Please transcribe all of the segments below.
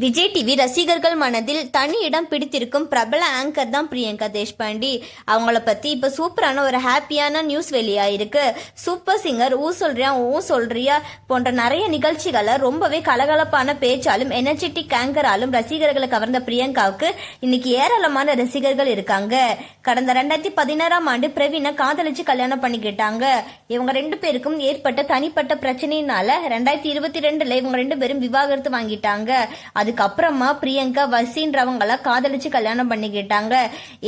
Vijay TV ரசிகர்கள் மனதில் தனி இடம் பிடித்திருக்கும் பிரபல ஆங்கர் தான் பிரியங்கா தேஷ்பாண்டி. அவங்கள பத்தி இப்ப சூப்பரான ஒரு ஹாப்பியான நியூஸ் வெளியாயிருக்கு. சூப்பர் சிங்கர் ஊ சொல்றியா போன்ற நிறைய நிகழ்ச்சிகளை ரொம்பவே கலகலப்பான பேச்சாலும் எனர்ஜெட்டிக் ஆங்கராலும் ரசிகர்களை கவர்ந்த பிரியங்காவுக்கு இன்னைக்கு ஏராளமான ரசிகர்கள் இருக்காங்க. கடந்த 2016 ஆண்டு பிரவீனை காதலிச்சு கல்யாணம் பண்ணிக்கிட்டாங்க. இவங்க ரெண்டு பேருக்கும் ஏற்பட்ட தனிப்பட்ட பிரச்சனையினால 2022 இவங்க ரெண்டு பேரும் விவாகரத்து வாங்கிட்டாங்க. அதுக்கப்புறமா பிரியங்கா வசின்றவங்கள காதலிச்சு கல்யாணம் பண்ணிக்கிட்டாங்க.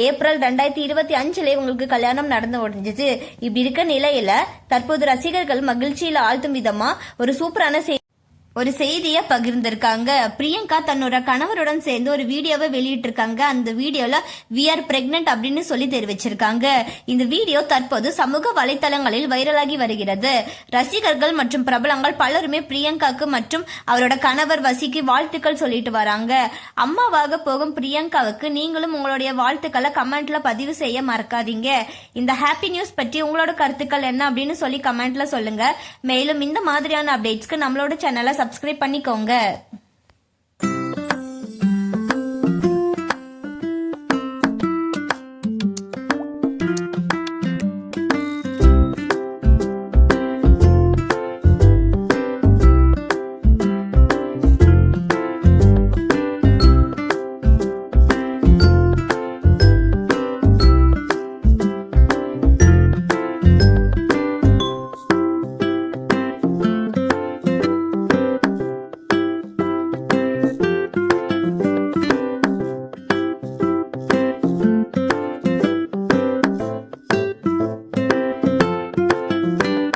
ஏப்ரல் 2025 இவங்களுக்கு கல்யாணம் நடந்து முடிஞ்சிச்சு. இப்படி இருக்க நிலையில தற்போது ரசிகர்கள் மகிழ்ச்சியில ஆழ்த்தும் விதமா ஒரு சூப்பரான ஒரு செய்தியை பகிர்ந்திருக்காங்க. பிரியங்கா தன்னோட கணவருடன் சேர்ந்து ஒரு வீடியோவை வெளியிட்டு இருக்காங்க. அந்த வீடியோல வி ஆர் பிரெக்னன்ட் அப்படின்னு சொல்லி தெரிவிச்சிருக்காங்க. இந்த வீடியோ தற்போது சமூக வலைதளங்களில் வைரலாகி வருகிறது. ரசிகர்கள் மற்றும் பிரபலங்கள் பலருமே பிரியங்காக்கு மற்றும் அவரோட கணவர் வசிக்கு வாழ்த்துக்கள் சொல்லிட்டு வராங்க. அம்மாவாக போகும் பிரியங்காவுக்கு நீங்களும் உங்களுடைய வாழ்த்துக்களை கமெண்ட்ல பதிவு செய்ய மறக்காதீங்க. இந்த ஹாப்பி நியூஸ் பற்றி உங்களோட கருத்துக்கள் என்ன அப்படின்னு சொல்லி கமெண்ட்ல சொல்லுங்க. மேலும் இந்த மாதிரியான அப்டேட்ஸ்க்கு நம்மளோட சேனலை சப்ஸ்கிரைப் பண்ணிக்கோங்க.